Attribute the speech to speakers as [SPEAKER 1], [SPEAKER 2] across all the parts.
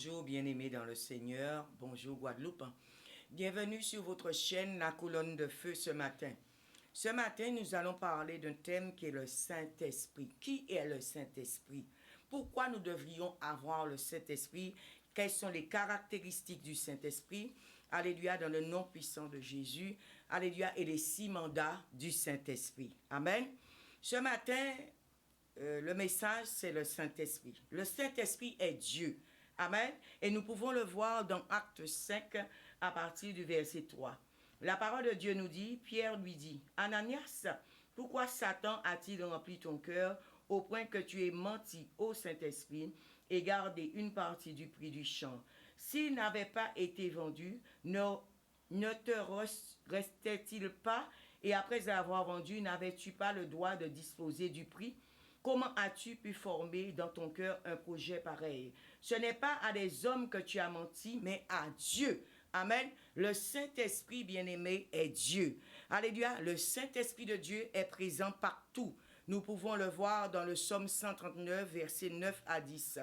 [SPEAKER 1] Bonjour bien-aimés dans le Seigneur, bonjour Guadeloupe. Bienvenue sur votre chaîne La Colonne de Feu ce matin. Ce matin, nous allons parler d'un thème qui est le Saint-Esprit. Qui est le Saint-Esprit? Pourquoi nous devrions avoir le Saint-Esprit? Quelles sont les caractéristiques du Saint-Esprit? Alléluia, dans le nom puissant de Jésus. Alléluia, et les 6 mandats du Saint-Esprit. Amen. Ce matin, le message, c'est le Saint-Esprit. Le Saint-Esprit est Dieu. Amen. Et nous pouvons le voir dans Acte 5 à partir du verset 3. La parole de Dieu nous dit, Pierre lui dit, Ananias, pourquoi Satan a-t-il rempli ton cœur au point que tu aies menti au Saint-Esprit et gardé une partie du prix du champ? S'il n'avait pas été vendu, ne te restait-il pas, et après avoir vendu, n'avais-tu pas le droit de disposer du prix? Comment as-tu pu former dans ton cœur un projet pareil? Ce n'est pas à des hommes que tu as menti, mais à Dieu. Amen. Le Saint-Esprit bien-aimé est Dieu. Alléluia. Le Saint-Esprit de Dieu est présent partout. Nous pouvons le voir dans le psaume 139, versets 9 à 10.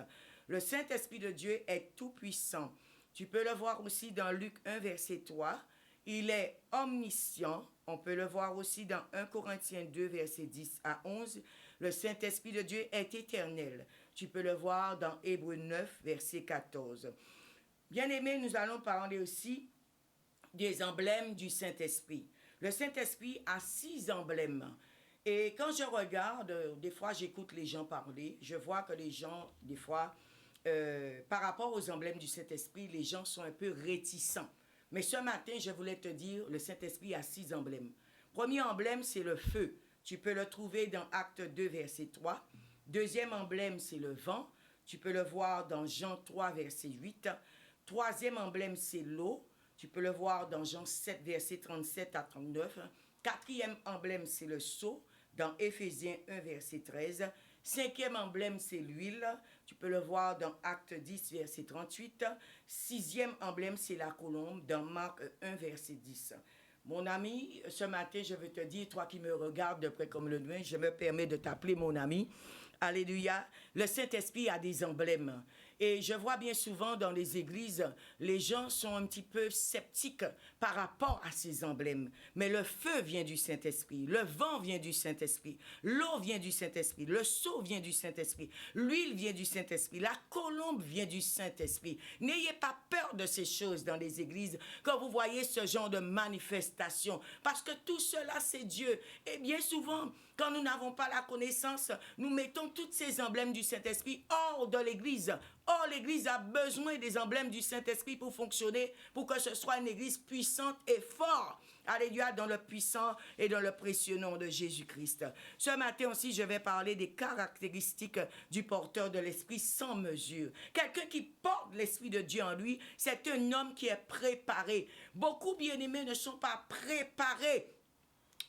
[SPEAKER 1] Le Saint-Esprit de Dieu est tout-puissant. Tu peux le voir aussi dans Luc 1, verset 3. Il est omniscient. On peut le voir aussi dans 1 Corinthiens 2, verset 10 à 11. Le Saint-Esprit de Dieu est éternel. Tu peux le voir dans Hébreux 9, verset 14. Bien-aimés, nous allons parler aussi des emblèmes du Saint-Esprit. Le Saint-Esprit a 6 emblèmes. Et quand je regarde, des fois j'écoute les gens parler, je vois que les gens, des fois, par rapport aux emblèmes du Saint-Esprit, les gens sont un peu réticents. Mais ce matin, je voulais te dire, le Saint-Esprit a 6 emblèmes. Premier emblème, c'est le feu. Tu peux le trouver dans Acte 2, verset 3. Deuxième emblème, c'est le vent. Tu peux le voir dans Jean 3, verset 8. Troisième emblème, c'est l'eau. Tu peux le voir dans Jean 7, verset 37 à 39. Quatrième emblème, c'est le sceau, dans Éphésiens 1, verset 13. Cinquième emblème, c'est l'huile. Tu peux le voir dans Acte 10, verset 38. Sixième emblème, c'est la colombe, dans Marc 1, verset 10. Mon ami, ce matin, je veux te dire, toi qui me regardes de près comme le loin, je me permets de t'appeler mon ami. Alléluia. Le Saint-Esprit a des emblèmes. Et je vois bien souvent dans les églises, les gens sont un petit peu sceptiques par rapport à ces emblèmes. Mais le feu vient du Saint-Esprit, le vent vient du Saint-Esprit, l'eau vient du Saint-Esprit, le sceau vient du Saint-Esprit, l'huile vient du Saint-Esprit, la colombe vient du Saint-Esprit. N'ayez pas peur de ces choses dans les églises quand vous voyez ce genre de manifestation, parce que tout cela, c'est Dieu. Et bien souvent, quand nous n'avons pas la connaissance, nous mettons tous ces emblèmes du Saint-Esprit hors de l'Église. Or, l'Église a besoin des emblèmes du Saint-Esprit pour fonctionner, pour que ce soit une Église puissante et forte. Alléluia, dans le puissant et dans le précieux nom de Jésus-Christ. Ce matin aussi, je vais parler des caractéristiques du porteur de l'Esprit sans mesure. Quelqu'un qui porte l'Esprit de Dieu en lui, c'est un homme qui est préparé. Beaucoup, bien-aimés, ne sont pas préparés.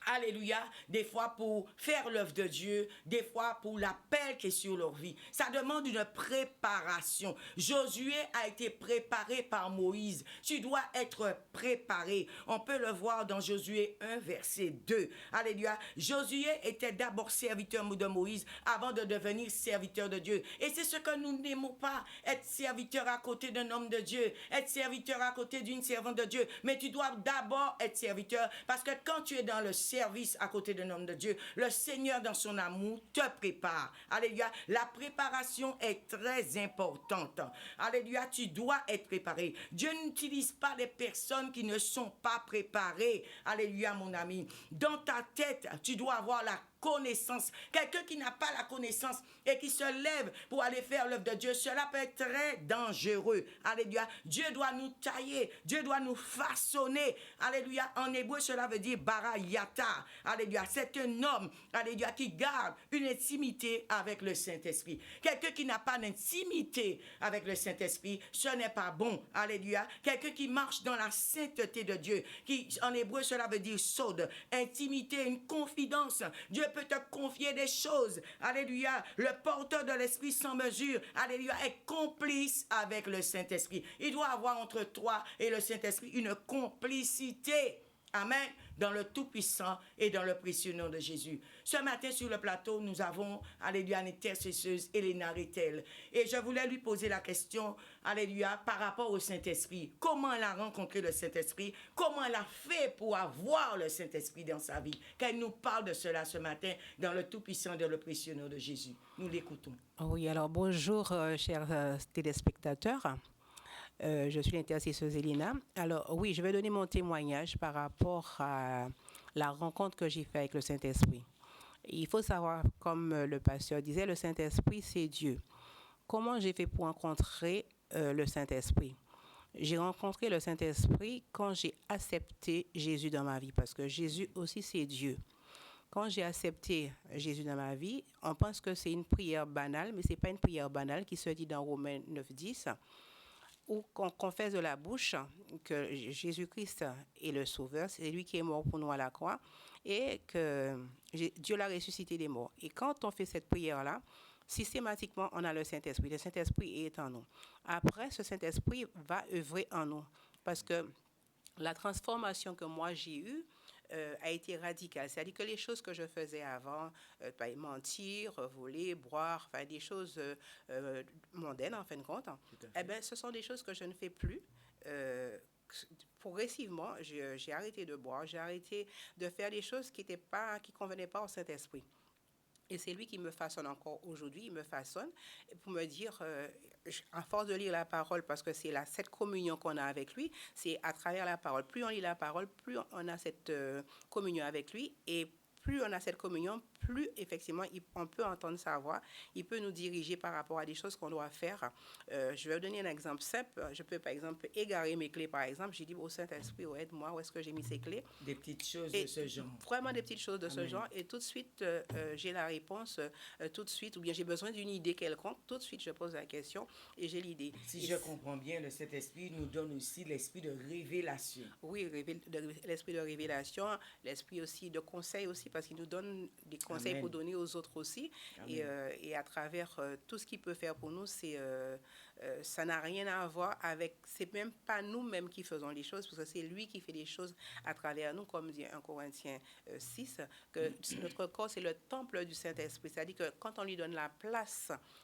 [SPEAKER 1] Alléluia, des fois pour faire l'œuvre de Dieu, des fois pour l'appel qui est sur leur vie. Ça demande une préparation. Josué a été préparé par Moïse. Tu dois être préparé. On peut le voir dans Josué 1, verset 2. Alléluia. Josué était d'abord serviteur de Moïse avant de devenir serviteur de Dieu. Et c'est ce que nous n'aimons pas, être serviteur à côté d'un homme de Dieu, être serviteur à côté d'une servante de Dieu. Mais tu dois d'abord être serviteur parce que quand tu es dans le service à côté d'un homme de Dieu, le Seigneur dans son amour te prépare. Alléluia. La préparation est très importante. Alléluia. Tu dois être préparé. Dieu n'utilise pas des personnes qui ne sont pas préparées. Alléluia, mon ami. Dans ta tête, tu dois avoir la connaissance. Quelqu'un qui n'a pas la connaissance et qui se lève pour aller faire l'œuvre de Dieu, cela peut être très dangereux. Alléluia. Dieu doit nous tailler. Dieu doit nous façonner. Alléluia. En hébreu, cela veut dire barayata. Alléluia. C'est un homme, alléluia, qui garde une intimité avec le Saint-Esprit. Quelqu'un qui n'a pas d'intimité avec le Saint-Esprit, ce n'est pas bon. Alléluia. Quelqu'un qui marche dans la sainteté de Dieu, qui, en hébreu, cela veut dire sod. Intimité, une confidence. Dieu peut te confier des choses. Alléluia. Le porteur de l'Esprit sans mesure, alléluia, est complice avec le Saint-Esprit. Il doit avoir entre toi et le Saint-Esprit une complicité. Amen. Dans le tout-puissant et dans le précieux nom de Jésus. Ce matin, sur le plateau, nous avons, alléluia, une intercesseuse, Elena Rettel. Et je voulais lui poser la question, alléluia, par rapport au Saint-Esprit. Comment elle a rencontré le Saint-Esprit? Comment elle a fait pour avoir le Saint-Esprit dans sa vie? Qu'elle nous parle de cela ce matin, dans le tout-puissant et dans le précieux nom de Jésus. Nous l'écoutons.
[SPEAKER 2] Oui, alors bonjour, chers téléspectateurs. Je suis l'intercesseuse Elena. Alors oui, je vais donner mon témoignage par rapport à la rencontre que j'ai faite avec le Saint-Esprit. Il faut savoir, comme le pasteur disait, le Saint-Esprit, c'est Dieu. Comment j'ai fait pour rencontrer le Saint-Esprit? J'ai rencontré le Saint-Esprit quand j'ai accepté Jésus dans ma vie, parce que Jésus aussi, c'est Dieu. Quand j'ai accepté Jésus dans ma vie, on pense que c'est une prière banale, mais ce n'est pas une prière banale qui se dit dans Romains 9:10, où qu'on confesse de la bouche que Jésus-Christ est le Sauveur, c'est lui qui est mort pour nous à la croix, et que Dieu l'a ressuscité des morts. Et quand on fait cette prière-là, systématiquement, on a le Saint-Esprit. Le Saint-Esprit est en nous. Après, ce Saint-Esprit va œuvrer en nous, parce que la transformation que moi j'ai eue a été radicale. C'est-à-dire que les choses que je faisais avant, mentir, voler, boire, enfin des choses mondaines en fin de compte, eh ben, ce sont des choses que je ne fais plus. Progressivement, j'ai arrêté de boire, j'ai arrêté de faire des choses qui convenaient pas au Saint-Esprit. Et c'est lui qui me façonne encore aujourd'hui, il me façonne pour me dire, à force de lire la parole, parce que c'est cette communion qu'on a avec lui, c'est à travers la parole. Plus on lit la parole, plus on a cette communion avec lui, et plus on a cette communion, plus effectivement on peut entendre sa voix, il peut nous diriger par rapport à des choses qu'on doit faire. Je vais vous donner un exemple simple. Je peux par exemple égarer mes clés, par exemple. J'ai dit au Saint-Esprit, aide-moi, où est-ce que j'ai mis ces clés?
[SPEAKER 1] Des petites choses de ce genre.
[SPEAKER 2] Vraiment des petites choses de ce genre. Et tout de suite, j'ai la réponse, tout de suite, ou bien j'ai besoin d'une idée quelconque, tout de suite je pose la question et j'ai l'idée.
[SPEAKER 1] Si je comprends bien, le Saint-Esprit nous donne aussi l'esprit de révélation.
[SPEAKER 2] Oui, l'esprit de révélation, l'esprit aussi de conseil aussi, parce qu'il nous donne des conseils Amen. Pour donner aux autres aussi. Et à travers tout ce qu'il peut faire pour nous, ça n'a rien à voir avec, c'est même pas nous-mêmes qui faisons les choses, parce que c'est lui qui fait les choses à travers nous, comme dit 1 Corinthiens 6, que notre corps, c'est le temple du Saint-Esprit. C'est-à-dire que quand on lui donne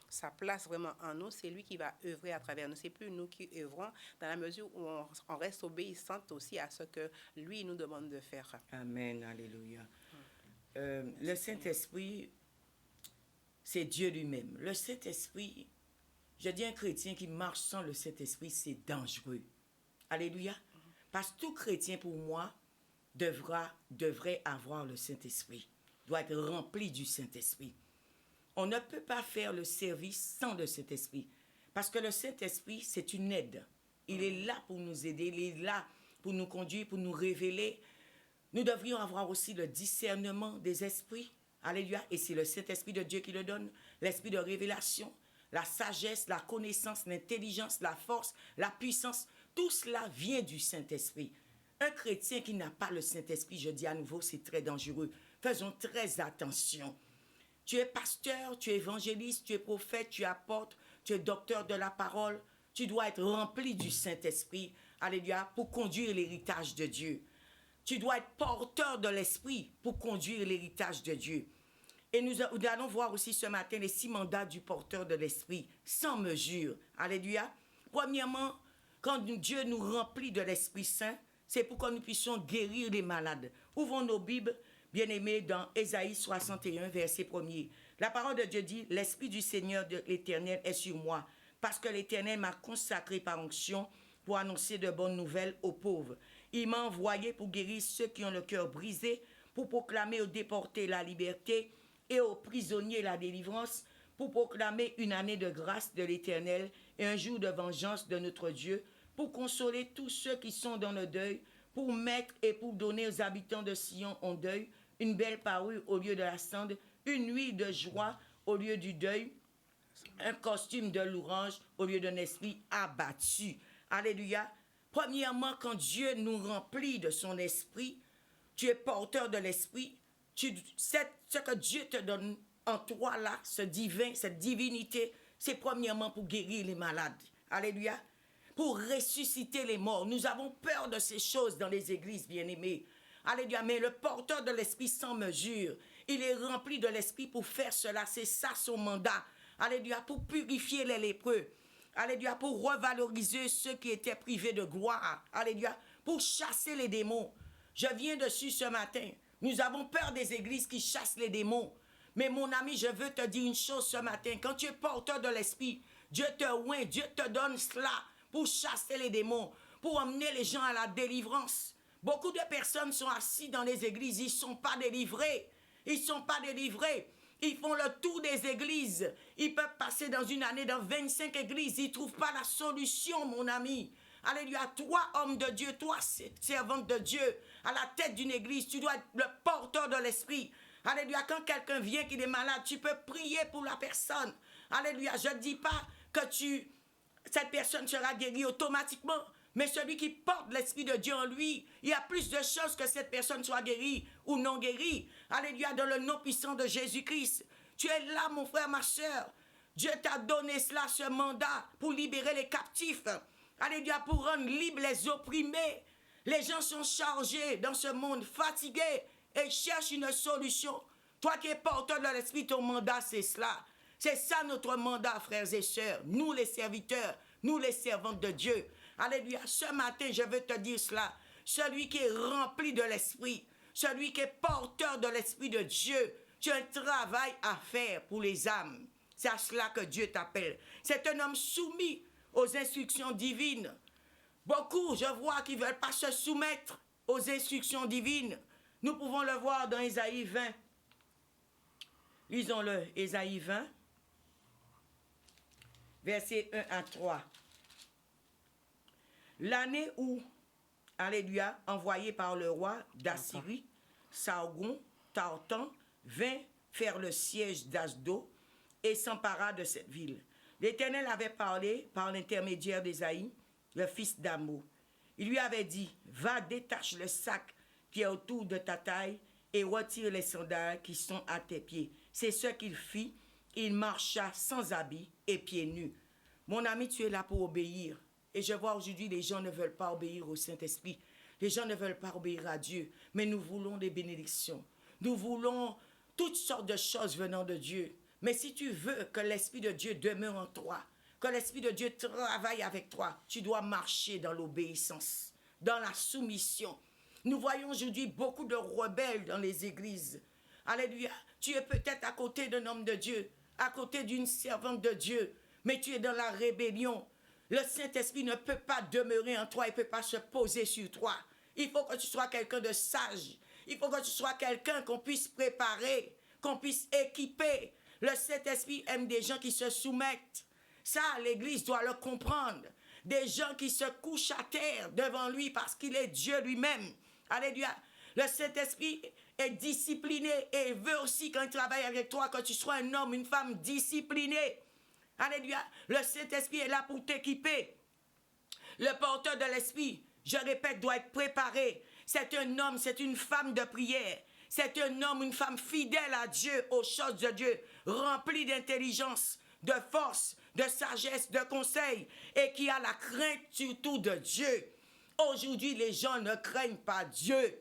[SPEAKER 2] sa place vraiment en nous, c'est lui qui va œuvrer à travers nous. C'est plus nous qui œuvrons, dans la mesure où on reste obéissante aussi à ce que lui nous demande de faire.
[SPEAKER 1] Amen, alléluia. Le Saint-Esprit, c'est Dieu lui-même. Le Saint-Esprit, je dis un chrétien qui marche sans le Saint-Esprit, c'est dangereux. Alléluia. Parce que tout chrétien, pour moi, devrait avoir le Saint-Esprit, doit être rempli du Saint-Esprit. On ne peut pas faire le service sans le Saint-Esprit. Parce que le Saint-Esprit, c'est une aide. Il est là pour nous aider, il est là pour nous conduire, pour nous révéler. Nous devrions avoir aussi le discernement des esprits. Alléluia. Et c'est le Saint-Esprit de Dieu qui le donne. L'esprit de révélation, la sagesse, la connaissance, l'intelligence, la force, la puissance. Tout cela vient du Saint-Esprit. Un chrétien qui n'a pas le Saint-Esprit, je dis à nouveau, c'est très dangereux. Faisons très attention. Tu es pasteur, tu es évangéliste, tu es prophète, tu apportes, tu es docteur de la parole. Tu dois être rempli du Saint-Esprit, alléluia, pour conduire l'héritage de Dieu. Tu dois être porteur de l'Esprit pour conduire l'héritage de Dieu. Et nous allons voir aussi ce matin les 6 mandats du porteur de l'Esprit, sans mesure. Alléluia. Premièrement, quand Dieu nous remplit de l'Esprit Saint, c'est pour que nous puissions guérir les malades. Ouvrons nos Bibles, bien-aimés, dans Ésaïe 61, verset 1er. La parole de Dieu dit, « L'Esprit du Seigneur de l'Éternel est sur moi, parce que l'Éternel m'a consacré par onction pour annoncer de bonnes nouvelles aux pauvres. Il m'a envoyé pour guérir ceux qui ont le cœur brisé, pour proclamer aux déportés la liberté et aux prisonniers la délivrance, pour proclamer une année de grâce de l'Éternel et un jour de vengeance de notre Dieu, pour consoler tous ceux qui sont dans le deuil, pour mettre et pour donner aux habitants de Sion en deuil une belle parure au lieu de la cendre, une nuit de joie au lieu du deuil, un costume de louange au lieu d'un esprit abattu. » Alléluia. Premièrement, quand Dieu nous remplit de son esprit, tu es porteur de l'esprit, ce que Dieu te donne en toi là, ce divin, cette divinité, c'est premièrement pour guérir les malades. Alléluia. Pour ressusciter les morts. Nous avons peur de ces choses dans les églises, bien-aimés. Alléluia. Mais le porteur de l'esprit sans mesure, il est rempli de l'esprit pour faire cela. C'est ça son mandat. Alléluia. Pour purifier les lépreux. Alléluia. Pour revaloriser ceux qui étaient privés de gloire. Alléluia. Pour chasser les démons. Je viens dessus ce matin. Nous avons peur des églises qui chassent les démons. Mais mon ami, je veux te dire une chose ce matin. Quand tu es porteur de l'esprit, Dieu te oint, Dieu te donne cela pour chasser les démons, pour emmener les gens à la délivrance. Beaucoup de personnes sont assises dans les églises, ils ne sont pas délivrés. Ils ne sont pas délivrés. Ils font le tour des églises. Ils peuvent passer dans une année dans 25 églises. Ils ne trouvent pas la solution, mon ami. Alléluia. Toi, homme de Dieu, toi, servante de Dieu, à la tête d'une église, tu dois être le porteur de l'esprit. Alléluia. Quand quelqu'un vient qui est malade, tu peux prier pour la personne. Alléluia. Je ne dis pas que cette personne sera guérie automatiquement. Mais celui qui porte l'Esprit de Dieu en lui, il y a plus de chances que cette personne soit guérie ou non guérie. Alléluia, dans le nom puissant de Jésus-Christ. Tu es là, mon frère, ma soeur. Dieu t'a donné cela, ce mandat, pour libérer les captifs. Alléluia, pour rendre libres les opprimés. Les gens sont chargés dans ce monde, fatigués, et cherchent une solution. Toi qui es porteur de l'Esprit, ton mandat, c'est cela. C'est ça notre mandat, frères et sœurs. Nous, les serviteurs, nous, les servantes de Dieu. Alléluia. Ce matin, je veux te dire cela. Celui qui est rempli de l'Esprit, celui qui est porteur de l'Esprit de Dieu, tu as un travail à faire pour les âmes. C'est à cela que Dieu t'appelle. C'est un homme soumis aux instructions divines. Beaucoup, je vois, qui ne veulent pas se soumettre aux instructions divines. Nous pouvons le voir dans Ésaïe 20. Lisons-le, Ésaïe 20, versets 1 à 3. L'année où, alléluia, envoyé par le roi d'Assyrie, Sargon, Tartan, vint faire le siège d'Asdo et s'empara de cette ville. L'Éternel avait parlé par l'intermédiaire d'Ésaïe, le fils d'Amo. Il lui avait dit, va, détache le sac qui est autour de ta taille et retire les sandales qui sont à tes pieds. C'est ce qu'il fit. Il marcha sans habit et pieds nus. Mon ami, tu es là pour obéir. Et je vois aujourd'hui, les gens ne veulent pas obéir au Saint-Esprit. Les gens ne veulent pas obéir à Dieu. Mais nous voulons des bénédictions. Nous voulons toutes sortes de choses venant de Dieu. Mais si tu veux que l'Esprit de Dieu demeure en toi, que l'Esprit de Dieu travaille avec toi, tu dois marcher dans l'obéissance, dans la soumission. Nous voyons aujourd'hui beaucoup de rebelles dans les églises. Alléluia. Tu es peut-être à côté d'un homme de Dieu, à côté d'une servante de Dieu, mais tu es dans la rébellion. Le Saint-Esprit ne peut pas demeurer en toi, il ne peut pas se poser sur toi. Il faut que tu sois quelqu'un de sage. Il faut que tu sois quelqu'un qu'on puisse préparer, qu'on puisse équiper. Le Saint-Esprit aime des gens qui se soumettent. Ça, l'Église doit le comprendre. Des gens qui se couchent à terre devant lui parce qu'il est Dieu lui-même. Alléluia. Le Saint-Esprit est discipliné et il veut aussi, quand il travaille avec toi, que tu sois un homme, une femme disciplinée. Alléluia. Le Saint-Esprit est là pour t'équiper. Le porteur de l'Esprit, je répète, doit être préparé. C'est un homme, c'est une femme de prière. C'est un homme, une femme fidèle à Dieu, aux choses de Dieu, rempli d'intelligence, de force, de sagesse, de conseil, et qui a la crainte surtout de Dieu. Aujourd'hui, les gens ne craignent pas Dieu.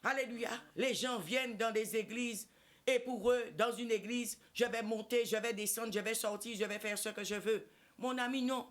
[SPEAKER 1] Alléluia. Les gens viennent dans des églises et pour eux, dans une église, je vais monter, je vais descendre, je vais sortir, je vais faire ce que je veux. Mon ami, non.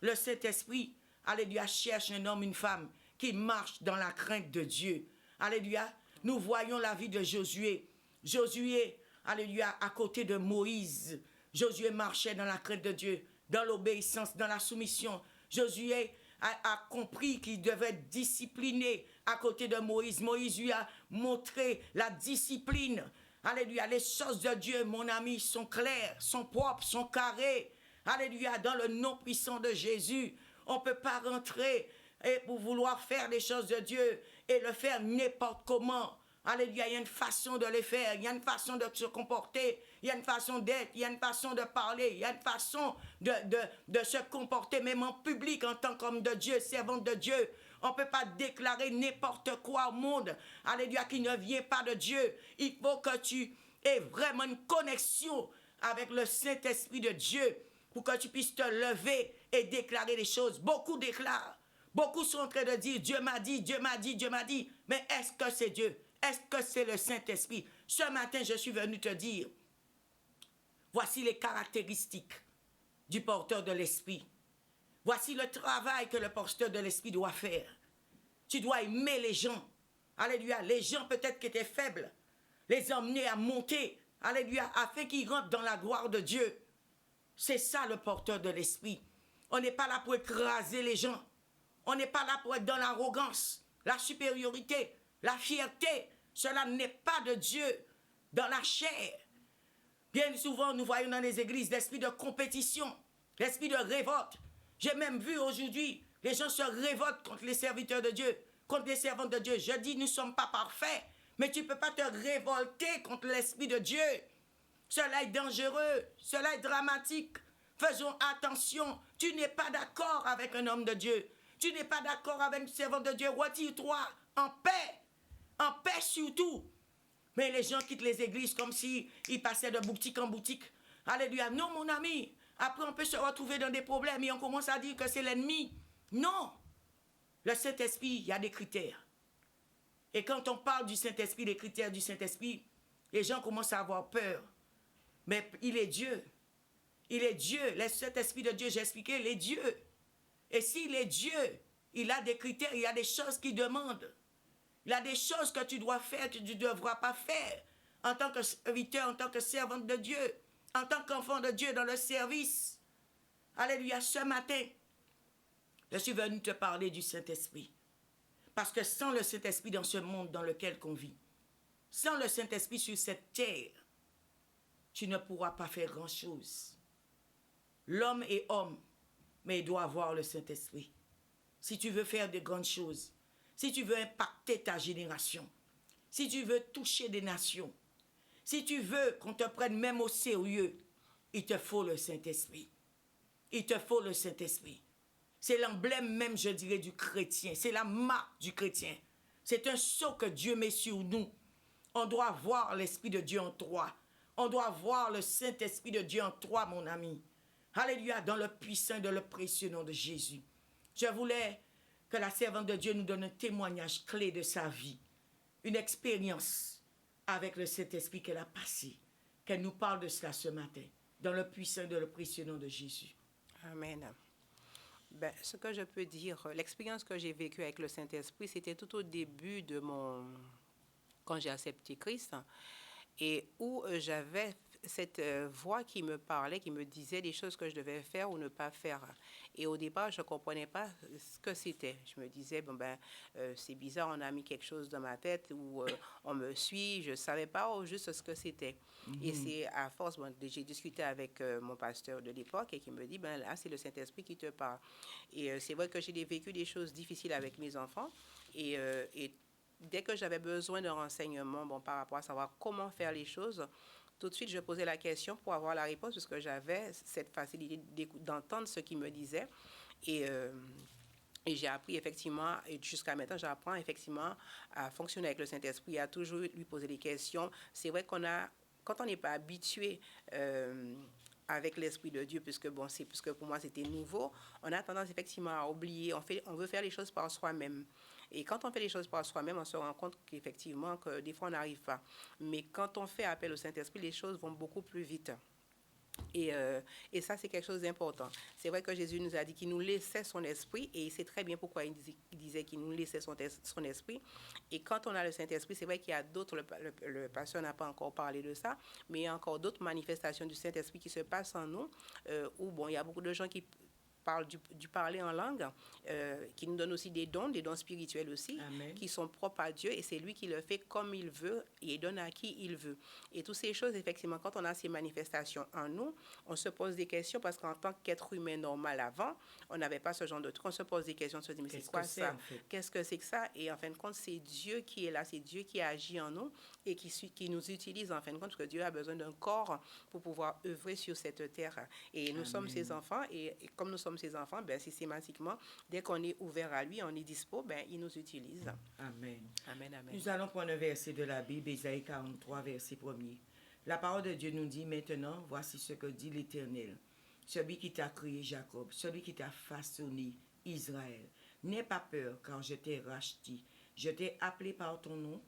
[SPEAKER 1] Le Saint-Esprit, alléluia, cherche un homme, une femme qui marche dans la crainte de Dieu. Alléluia. Nous voyons la vie de Josué. Josué, alléluia, à côté de Moïse. Josué marchait dans la crainte de Dieu, dans l'obéissance, dans la soumission. Josué a compris qu'il devait être discipliné à côté de Moïse. Moïse lui a montré la discipline. Alléluia, les choses de Dieu, mon ami, sont claires, sont propres, sont carrées. Alléluia, dans le nom puissant de Jésus, on ne peut pas rentrer et pour vouloir faire les choses de Dieu et le faire n'importe comment. Alléluia, il y a une façon de les faire, il y a une façon de se comporter, il y a une façon d'être, il y a une façon de parler, il y a une façon de se comporter, même en public, en tant qu'homme de Dieu, servante de Dieu. On ne peut pas déclarer n'importe quoi au monde, alléluia, qui ne vient pas de Dieu. Il faut que tu aies vraiment une connexion avec le Saint-Esprit de Dieu pour que tu puisses te lever et déclarer les choses. Beaucoup déclarent, Beaucoup sont en train de dire, Dieu m'a dit, Dieu m'a dit, Dieu m'a dit. Mais est-ce que c'est Dieu? Est-ce que c'est le Saint-Esprit? Ce matin, je suis venu te dire, voici les caractéristiques du porteur de l'Esprit. Voici le travail que le porteur de l'Esprit doit faire. Tu dois aimer les gens. Alléluia. Les gens peut-être qui étaient faibles, les emmener à monter. Alléluia. Afin qu'ils rentrent dans la gloire de Dieu. C'est ça le porteur de l'Esprit. On n'est pas là pour écraser les gens. On n'est pas là pour être dans l'arrogance, la supériorité, la fierté. Cela n'est pas de Dieu dans la chair. Bien souvent, nous voyons dans les églises l'esprit de compétition, l'esprit de révolte. J'ai même vu aujourd'hui, les gens se révoltent contre les serviteurs de Dieu, contre les servantes de Dieu. Je dis, nous ne sommes pas parfaits, mais tu ne peux pas te révolter contre l'esprit de Dieu. Cela est dangereux, cela est dramatique. Faisons attention, tu n'es pas d'accord avec un homme de Dieu. Tu n'es pas d'accord avec une servante de Dieu. Retire-toi en paix surtout. Mais les gens quittent les églises comme s'ils passaient de boutique en boutique. Alléluia. Non, mon ami. Après, on peut se retrouver dans des problèmes et on commence à dire que c'est l'ennemi. Non. Le Saint-Esprit, il y a des critères. Et quand on parle du Saint-Esprit, des critères du Saint-Esprit, les gens commencent à avoir peur. Mais il est Dieu. Il est Dieu. Le Saint-Esprit de Dieu, j'ai expliqué, il est Dieu. Et s'il est Dieu, il a des critères, il y a des choses qu'il demande. Il y a des choses que tu dois faire, que tu ne devras pas faire en tant que serviteur, en tant que servante de Dieu, en tant qu'enfant de Dieu dans le service. Alléluia, ce matin, je suis venu te parler du Saint-Esprit. Parce que sans le Saint-Esprit dans ce monde dans lequel on vit, sans le Saint-Esprit sur cette terre, tu ne pourras pas faire grand-chose. L'homme est homme, mais il doit avoir le Saint-Esprit. Si tu veux faire de grandes choses, si tu veux impacter ta génération, si tu veux toucher des nations, si tu veux qu'on te prenne même au sérieux, il te faut le Saint-Esprit. Il te faut le Saint-Esprit. C'est l'emblème même, je dirais, du chrétien. C'est la marque du chrétien. C'est un sceau que Dieu met sur nous. On doit voir l'Esprit de Dieu en toi. On doit voir le Saint-Esprit de Dieu en toi, mon ami. Alléluia, dans le puissant, dans le précieux nom de Jésus. Je voulais que la servante de Dieu nous donne un témoignage clé de sa vie, une expérience avec le Saint-Esprit qu'elle a passé, qu'elle nous parle de cela ce matin, dans le puissant, dans le précieux nom de Jésus.
[SPEAKER 2] Amen. Ben, ce que je peux dire, l'expérience que j'ai vécue avec le Saint-Esprit, c'était tout au début de quand j'ai accepté Christ, et où j'avais cette voix qui me parlait, qui me disait des choses que je devais faire ou ne pas faire. Et au départ, je ne comprenais pas ce que c'était. Je me disais, c'est bizarre, on a mis quelque chose dans ma tête ou on me suit. Je ne savais pas juste ce que c'était. Et c'est à force, j'ai discuté avec mon pasteur de l'époque et qui me dit, là, c'est le Saint-Esprit qui te parle. Et c'est vrai que j'ai vécu des choses difficiles avec mes enfants. Et dès que j'avais besoin de renseignements par rapport à savoir comment faire les choses, tout de suite, je posais la question pour avoir la réponse parce que j'avais cette facilité d'entendre ce qu'il me disait. Et j'ai appris effectivement, et jusqu'à maintenant, j'apprends effectivement à fonctionner avec le Saint-Esprit, à toujours lui poser des questions. C'est vrai quand on n'est pas habitué avec l'Esprit de Dieu, puisque pour moi c'était nouveau, on a tendance effectivement à oublier, on veut faire les choses par soi-même. Et quand on fait les choses par soi-même, on se rend compte qu'effectivement, que des fois, on n'arrive pas. Mais quand on fait appel au Saint-Esprit, les choses vont beaucoup plus vite. Et ça, c'est quelque chose d'important. C'est vrai que Jésus nous a dit qu'il nous laissait son esprit, et il sait très bien pourquoi il disait qu'il nous laissait son esprit. Et quand on a le Saint-Esprit, c'est vrai qu'il y a d'autres, le pasteur n'a pas encore parlé de ça, mais il y a encore d'autres manifestations du Saint-Esprit qui se passent en nous, où il y a beaucoup de gens qui parle du parler en langue, qui nous donne aussi des dons spirituels aussi, Amen, qui sont propres à Dieu, et c'est lui qui le fait comme il veut et il donne à qui il veut. Et toutes ces choses, effectivement, quand on a ces manifestations en nous, on se pose des questions parce qu'en tant qu'être humain normal avant, on n'avait pas ce genre de truc. On se pose des questions, on se dit, mais c'est quoi ça? Qu'est-ce que c'est que ça? Et en fin de compte, c'est Dieu qui est là, c'est Dieu qui agit en nous et qui nous utilise en fin de compte, parce que Dieu a besoin d'un corps pour pouvoir œuvrer sur cette terre. Et nous Amen, sommes ses enfants, et comme nous sommes ses enfants, systématiquement, dès qu'on est ouvert à lui, on est dispo, il nous utilise.
[SPEAKER 1] Amen.
[SPEAKER 2] Amen, amen.
[SPEAKER 1] Nous allons prendre un verset de la Bible, Ésaïe 43, verset 1er. La parole de Dieu nous dit maintenant, voici ce que dit l'Éternel, celui qui t'a créé Jacob, celui qui t'a façonné Israël. N'aie pas peur, car je t'ai racheté. Je t'ai appelé par ton nom.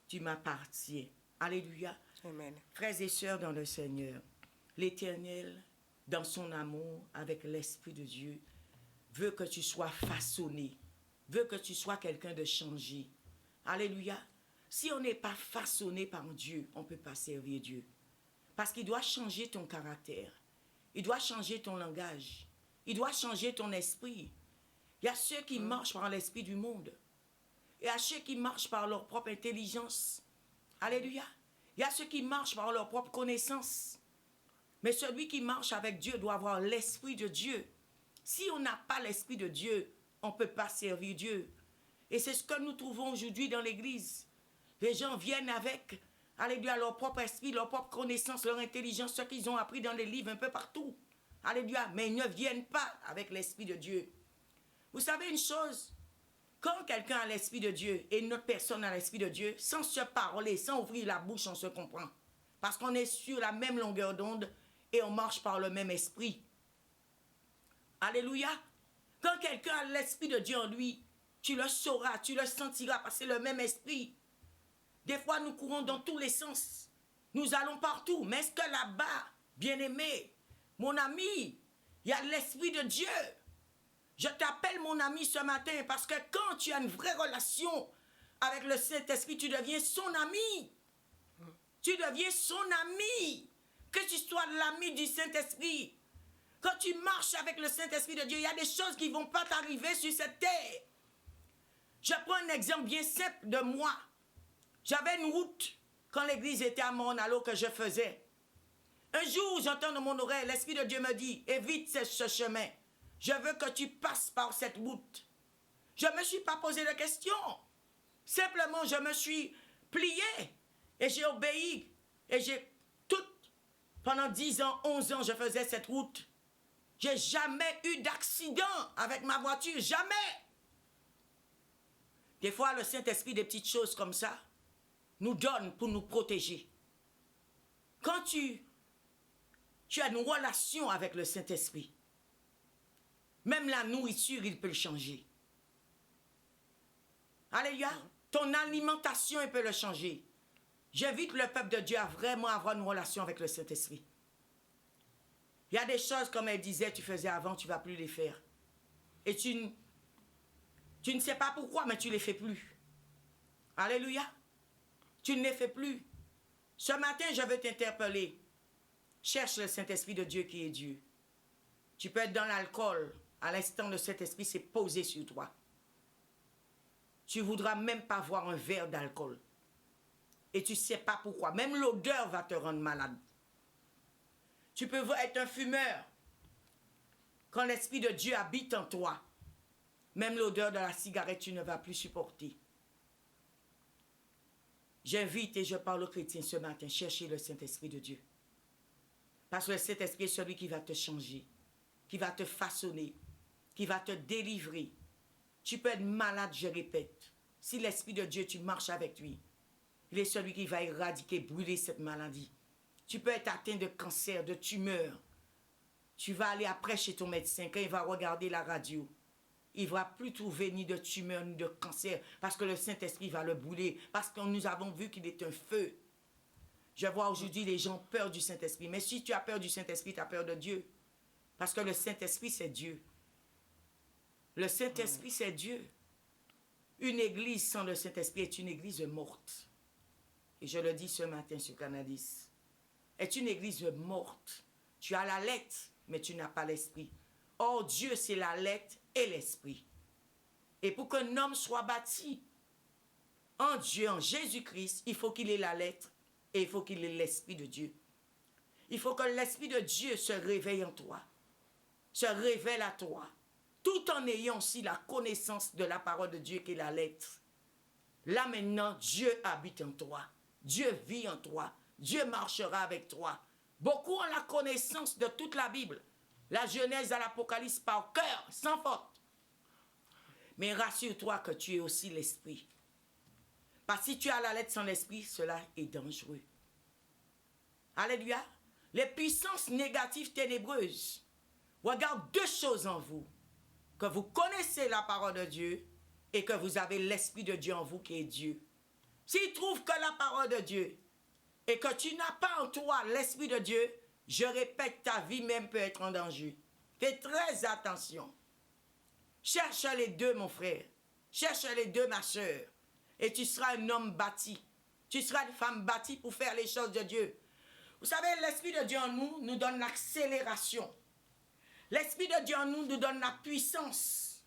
[SPEAKER 1] Tu m'appartiens. Alléluia.
[SPEAKER 2] Amen.
[SPEAKER 1] Frères et sœurs dans le Seigneur, l'Éternel, dans son amour, avec l'Esprit de Dieu, veut que tu sois façonné, veut que tu sois quelqu'un de changé. Alléluia. Si on n'est pas façonné par Dieu, on ne peut pas servir Dieu. Parce qu'il doit changer ton caractère. Il doit changer ton langage. Il doit changer ton esprit. Il y a ceux qui marchent par l'esprit du monde. Il y a ceux qui marchent par leur propre intelligence. Alléluia. Il y a ceux qui marchent par leur propre connaissance. Mais celui qui marche avec Dieu doit avoir l'esprit de Dieu. Si on n'a pas l'esprit de Dieu, on ne peut pas servir Dieu. Et c'est ce que nous trouvons aujourd'hui dans l'Église. Les gens viennent avec, alléluia, leur propre esprit, leur propre connaissance, leur intelligence, ce qu'ils ont appris dans les livres un peu partout. Alléluia. Mais ils ne viennent pas avec l'esprit de Dieu. Vous savez une chose? Quand quelqu'un a l'esprit de Dieu et une autre personne a l'esprit de Dieu, sans se parler, sans ouvrir la bouche, on se comprend. Parce qu'on est sur la même longueur d'onde et on marche par le même esprit. Alléluia. Quand quelqu'un a l'esprit de Dieu en lui, tu le sauras, tu le sentiras parce que c'est le même esprit. Des fois, nous courons dans tous les sens. Nous allons partout. Mais est-ce que là-bas, bien-aimé, mon ami, il y a l'esprit de Dieu? Je t'appelle mon ami ce matin parce que quand tu as une vraie relation avec le Saint-Esprit, tu deviens son ami. Tu deviens son ami. Que tu sois l'ami du Saint-Esprit. Quand tu marches avec le Saint-Esprit de Dieu, il y a des choses qui ne vont pas t'arriver sur cette terre. Je prends un exemple bien simple de moi. J'avais une route quand l'église était à Morne-à-l'eau que je faisais. Un jour, j'entends dans mon oreille, l'Esprit de Dieu me dit, évite ce chemin. Je veux que tu passes par cette route. Je ne me suis pas posé de questions. Simplement, je me suis plié et j'ai obéi. Et pendant 10 ans, 11 ans, je faisais cette route. J'ai jamais eu d'accident avec ma voiture. Jamais. Des fois, le Saint-Esprit, des petites choses comme ça, nous donne pour nous protéger. Quand tu as une relation avec le Saint-Esprit, même la nourriture, il peut le changer. Alléluia. Ton alimentation, il peut le changer. J'invite le peuple de Dieu à vraiment avoir une relation avec le Saint-Esprit. Il y a des choses, comme elle disait, tu faisais avant, tu ne vas plus les faire. Et tu ne sais pas pourquoi, mais tu ne les fais plus. Alléluia. Tu ne les fais plus. Ce matin, je veux t'interpeller. Cherche le Saint-Esprit de Dieu qui est Dieu. Tu peux être dans l'alcool. À l'instant, le Saint-Esprit s'est posé sur toi. Tu ne voudras même pas boire un verre d'alcool. Et tu ne sais pas pourquoi. Même l'odeur va te rendre malade. Tu peux être un fumeur. Quand l'Esprit de Dieu habite en toi, même l'odeur de la cigarette, tu ne vas plus supporter. J'invite et je parle aux chrétiens ce matin, cherchez le Saint-Esprit de Dieu. Parce que le Saint-Esprit est celui qui va te changer, qui va te façonner, qui va te délivrer. Tu peux être malade, je répète. Si l'Esprit de Dieu, tu marches avec lui, il est celui qui va éradiquer, brûler cette maladie. Tu peux être atteint de cancer, de tumeur. Tu vas aller après chez ton médecin, quand il va regarder la radio, il ne va plus trouver ni de tumeur, ni de cancer, parce que le Saint-Esprit va le brûler, parce que nous avons vu qu'il est un feu. Je vois aujourd'hui les gens peur du Saint-Esprit. Mais si tu as peur du Saint-Esprit, tu as peur de Dieu. Parce que le Saint-Esprit, c'est Dieu. Le Saint-Esprit, c'est Dieu. Une église sans le Saint-Esprit est une église morte. Et je le dis ce matin sur Canadis. Est une église morte. Tu as la lettre, mais tu n'as pas l'esprit. Or, Dieu, c'est la lettre et l'esprit. Et pour qu'un homme soit bâti en Dieu, en Jésus-Christ, il faut qu'il ait la lettre et il faut qu'il ait l'esprit de Dieu. Il faut que l'esprit de Dieu se réveille en toi, se révèle à toi, tout en ayant aussi la connaissance de la parole de Dieu qui est la lettre. Là maintenant, Dieu habite en toi. Dieu vit en toi. Dieu marchera avec toi. Beaucoup ont la connaissance de toute la Bible. La Genèse à l'Apocalypse par cœur, sans faute. Mais rassure-toi que tu es aussi l'esprit. Parce que si tu as la lettre sans l'esprit, cela est dangereux. Alléluia. Les puissances négatives ténébreuses regardent deux choses en vous. que vous connaissez la parole de Dieu et que vous avez l'Esprit de Dieu en vous qui est Dieu. S'il trouve que la parole de Dieu et que tu n'as pas en toi l'Esprit de Dieu, je répète, ta vie même peut être en danger. Fais très attention. Cherche les deux, mon frère. Cherche les deux, ma soeur. Et tu seras un homme bâti. Tu seras une femme bâtie pour faire les choses de Dieu. Vous savez, l'Esprit de Dieu en nous donne l'accélération. L'Esprit de Dieu en nous donne la puissance.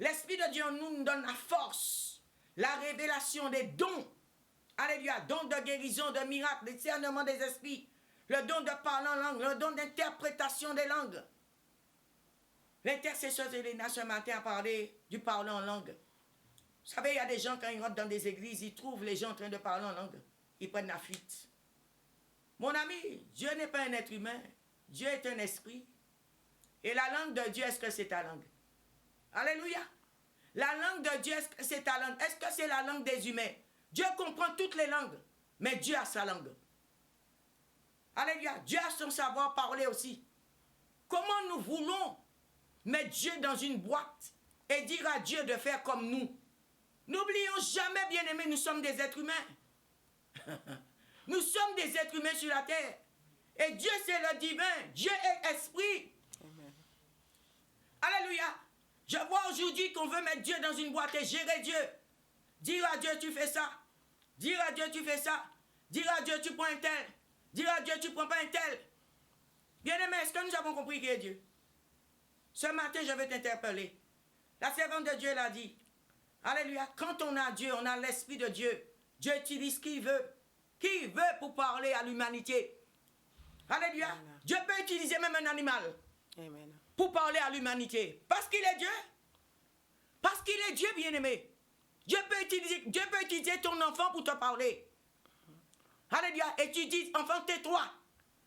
[SPEAKER 1] L'Esprit de Dieu en nous donne la force, la révélation des dons. Alléluia, don de guérison, de miracle, de discernement des esprits, le don de parler en langue, le don d'interprétation des langues. L'intercesseuse Elena ce matin a parlé du parler en langue. Vous savez, il y a des gens, quand ils rentrent dans des églises, ils trouvent les gens en train de parler en langue. Ils prennent la fuite. Mon ami, Dieu n'est pas un être humain. Dieu est un esprit. Et la langue de Dieu, est-ce que c'est ta langue? Alléluia. La langue de Dieu, est-ce que c'est ta langue? Est-ce que c'est la langue des humains? Dieu comprend toutes les langues, mais Dieu a sa langue. Alléluia. Dieu a son savoir parler aussi. Comment nous voulons mettre Dieu dans une boîte et dire à Dieu de faire comme nous? N'oublions jamais, bien-aimés, nous sommes des êtres humains. Nous sommes des êtres humains sur la terre. Et Dieu, c'est le divin. Dieu est esprit. Amen. Alléluia. Je vois aujourd'hui qu'on veut mettre Dieu dans une boîte et gérer Dieu. Dire à Dieu, tu fais ça. Dire à Dieu, tu fais ça. Dire à Dieu, tu prends un tel. Dire à Dieu, tu ne prends pas un tel. Bien-aimé, est-ce que nous avons compris qui est Dieu? Ce matin, je vais t'interpeller. La servante de Dieu l'a dit. Alléluia. Quand on a Dieu, on a l'Esprit de Dieu. Dieu utilise qui il veut. Qui il veut pour parler à l'humanité. Alléluia. Amen. Dieu peut utiliser même un animal. Amen. Pour parler à l'humanité. Parce qu'il est Dieu. Parce qu'il est Dieu, bien-aimé. Dieu peut utiliser ton enfant pour te parler. Alléluia. Et tu dis, enfant, tais-toi.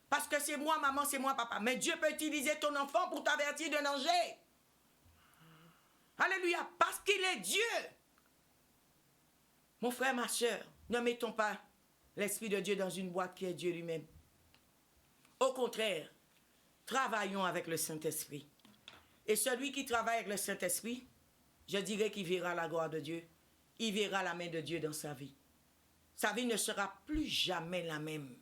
[SPEAKER 1] Parce que c'est moi, maman, c'est moi, papa. Mais Dieu peut utiliser ton enfant pour t'avertir d'un danger. Alléluia. Parce qu'il est Dieu. Mon frère, ma soeur, ne mettons pas l'Esprit de Dieu dans une boîte qui est Dieu lui-même. Au contraire, travaillons avec le Saint-Esprit. Et celui qui travaille avec le Saint-Esprit, je dirais qu'il verra la gloire de Dieu. Il verra la main de Dieu dans sa vie. Sa vie ne sera plus jamais la même.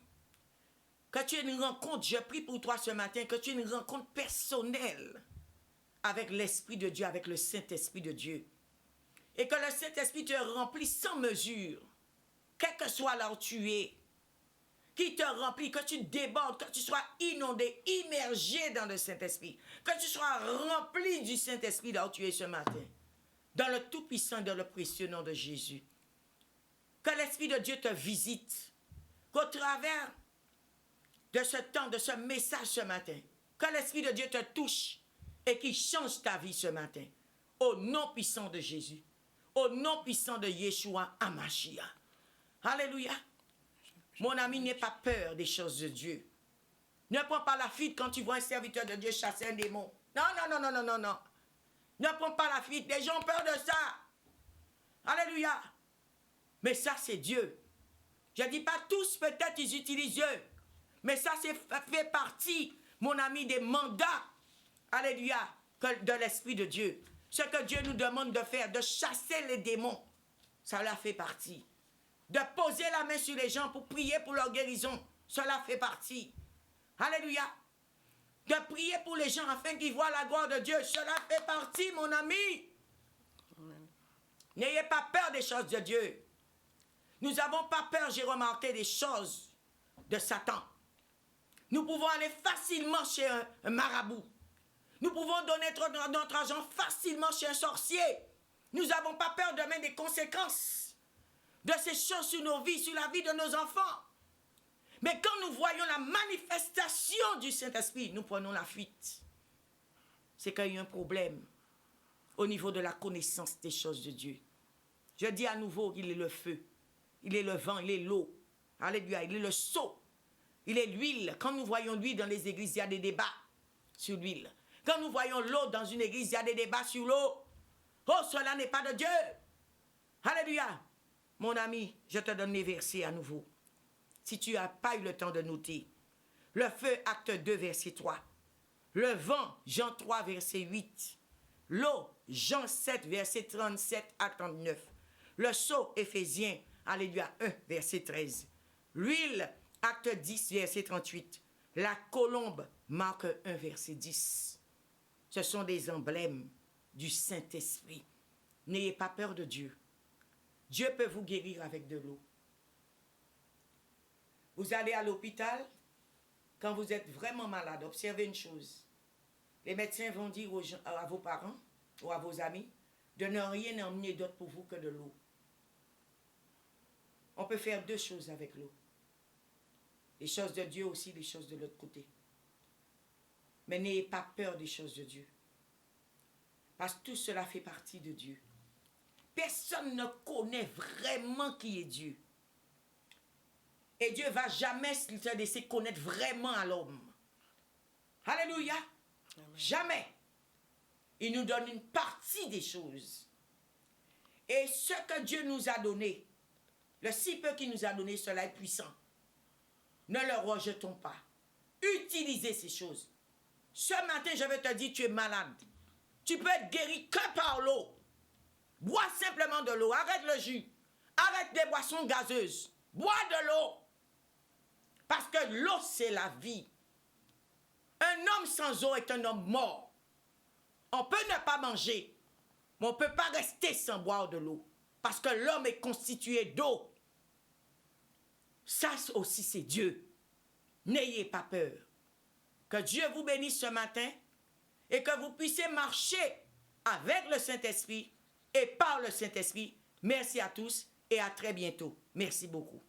[SPEAKER 1] Que tu aies une rencontre, je prie pour toi ce matin, que tu aies une rencontre personnelle avec l'Esprit de Dieu, avec le Saint-Esprit de Dieu. Et que le Saint-Esprit te remplisse sans mesure, quel que soit là où tu es, qui te remplit, que tu débordes, que tu sois inondé, immergé dans le Saint-Esprit, que tu sois rempli du Saint-Esprit là où tu es ce matin, dans le tout-puissant, dans le précieux nom de Jésus. Que l'Esprit de Dieu te visite, qu'au travers de ce temps, de ce message ce matin, que l'Esprit de Dieu te touche et qu'il change ta vie ce matin, au nom puissant de Jésus, au nom puissant de Yeshua Hamashiach. Alléluia. Mon ami, n'aie pas peur des choses de Dieu. Ne prends pas la fuite quand tu vois un serviteur de Dieu chasser un démon. Non, non, non, non, non, non, non. Ne prends pas la fuite. Les gens ont peur de ça. Alléluia. Mais ça, c'est Dieu. Je ne dis pas tous, peut-être, ils utilisent Dieu. Mais ça, fait partie, mon ami, des mandats. Alléluia. De l'Esprit de Dieu. Ce que Dieu nous demande de faire, de chasser les démons. Ça fait partie. De poser la main sur les gens pour prier pour leur guérison. Cela fait partie. Alléluia. De prier pour les gens afin qu'ils voient la gloire de Dieu. Cela fait partie, mon ami. N'ayez pas peur des choses de Dieu. Nous n'avons pas peur, j'ai remarqué, des choses de Satan. Nous pouvons aller facilement chez un marabout. Nous pouvons donner notre argent facilement chez un sorcier. Nous n'avons pas peur de mettre des conséquences de ces choses sur nos vies, sur la vie de nos enfants. Mais quand nous voyons la manifestation du Saint-Esprit, nous prenons la fuite. C'est qu'il y a un problème au niveau de la connaissance des choses de Dieu. Je dis à nouveau qu'il est le feu, il est le vent, il est l'eau. Alléluia, il est le sceau, il est l'huile. Quand nous voyons l'huile dans les églises, il y a des débats sur l'huile. Quand nous voyons l'eau dans une église, il y a des débats sur l'eau. Oh, cela n'est pas de Dieu. Alléluia. Mon ami, je te donne les versets à nouveau. Si tu n'as pas eu le temps de noter. Le feu, acte 2, verset 3. Le vent, Jean 3, verset 8. L'eau, Jean 7, verset 37 à 39. Le sceau, Éphésiens, alléluia, 1, verset 13. L'huile, Acte 10, verset 38. La colombe, Marc 1, verset 10. Ce sont des emblèmes du Saint-Esprit. N'ayez pas peur de Dieu. Dieu peut vous guérir avec de l'eau. Vous allez à l'hôpital, quand vous êtes vraiment malade, observez une chose. Les médecins vont dire à vos parents ou à vos amis de ne rien emmener d'autre pour vous que de l'eau. On peut faire deux choses avec l'eau. Les choses de Dieu aussi, les choses de l'autre côté. Mais n'ayez pas peur des choses de Dieu. Parce que tout cela fait partie de Dieu. Personne ne connaît vraiment qui est Dieu. Et Dieu ne va jamais se laisser connaître vraiment à l'homme. Alléluia. Amen. Jamais. Il nous donne une partie des choses. Et ce que Dieu nous a donné, le si peu qu'il nous a donné, cela est puissant. Ne le rejetons pas. Utilisez ces choses. Ce matin, je vais te dire, tu es malade. Tu peux être guéri que par l'eau. Bois simplement de l'eau. Arrête le jus. Arrête des boissons gazeuses. Bois de l'eau. Parce que l'eau, c'est la vie. Un homme sans eau est un homme mort. On peut ne pas manger, mais on ne peut pas rester sans boire de l'eau. Parce que l'homme est constitué d'eau. Ça aussi, c'est Dieu. N'ayez pas peur. Que Dieu vous bénisse ce matin et que vous puissiez marcher avec le Saint-Esprit et par le Saint-Esprit. Merci à tous et à très bientôt. Merci beaucoup.